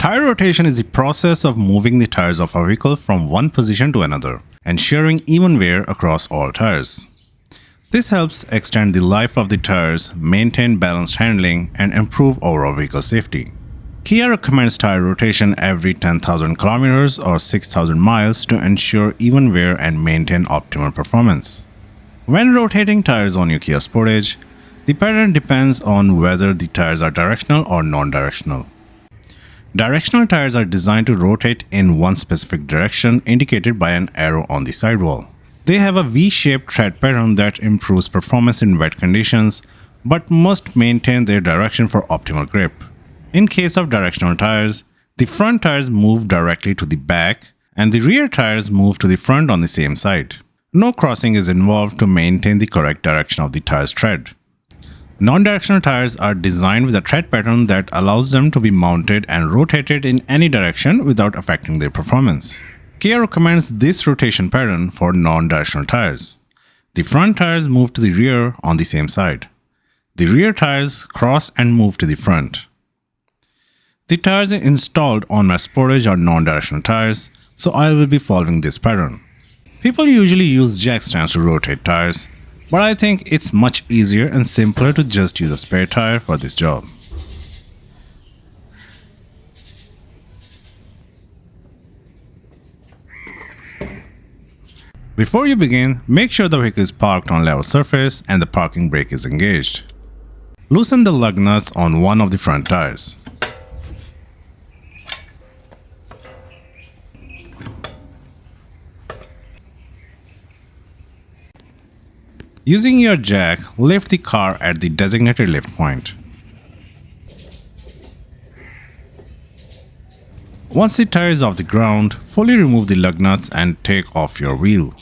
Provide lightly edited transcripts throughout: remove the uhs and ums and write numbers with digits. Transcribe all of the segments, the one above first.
Tire rotation is the process of moving the tires of a vehicle from one position to another, ensuring even wear across all tires. This helps extend the life of the tires, maintain balanced handling, and improve overall vehicle safety. Kia recommends tire rotation every 10,000 kilometers or 6,000 miles to ensure even wear and maintain optimal performance. When rotating tires on your Kia Sportage, the pattern depends on whether the tires are directional or non-directional. Directional tires are designed to rotate in one specific direction indicated by an arrow on the sidewall. They have a V-shaped tread pattern that improves performance in wet conditions but must maintain their direction for optimal grip. In case of directional tires, the front tires move directly to the back and the rear tires move to the front on the same side. No crossing is involved to maintain the correct direction of the tire's tread. Non-directional tires are designed with a tread pattern that allows them to be mounted and rotated in any direction without affecting their performance. Kia recommends this rotation pattern for non-directional tires. The front tires move to the rear on the same side. The rear tires cross and move to the front. The tires installed on my Sportage are non-directional tires, so I will be following this pattern. People usually use jack stands to rotate tires, but I think it's much easier and simpler to just use a spare tire for this job. Before you begin, make sure the vehicle is parked on level surface and the parking brake is engaged. Loosen the lug nuts on one of the front tires. Using your jack, lift the car at the designated lift point. Once the tire is off the ground, fully remove the lug nuts and take off your wheel.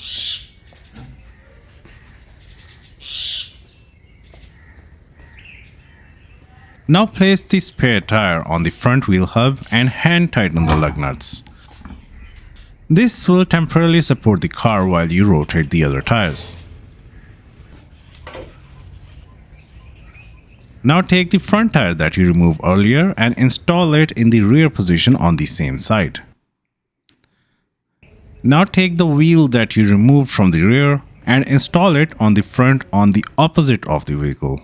Now place the spare tire on the front wheel hub and hand tighten the lug nuts. This will temporarily support the car while you rotate the other tires. Now take the front tire that you removed earlier and install it in the rear position on the same side. Now take the wheel that you removed from the rear and install it on the front on the opposite of the vehicle.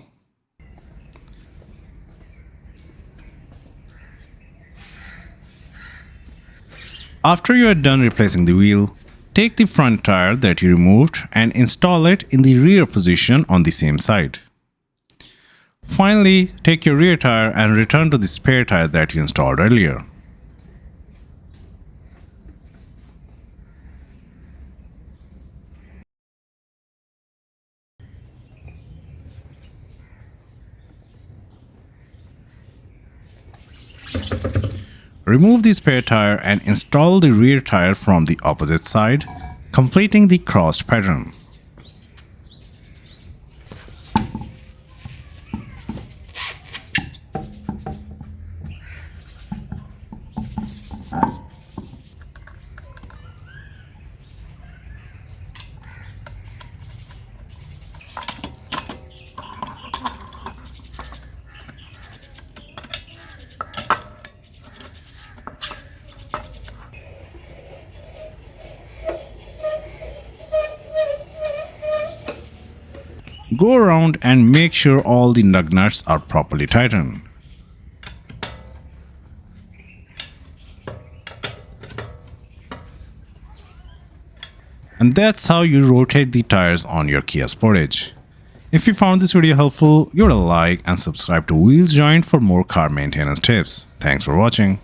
After you are done replacing the wheel, take the front tire that you removed and install it in the rear position on the same side. Finally, take your rear tire and return to the spare tire that you installed earlier. Remove the spare tire and install the rear tire from the opposite side, completing the crossed pattern. Go around and make sure all the lug nuts are properly tightened. And that's how you rotate the tires on your Kia Sportage. If you found this video helpful, give it a like and subscribe to Wheels Joint for more car maintenance tips. Thanks for watching.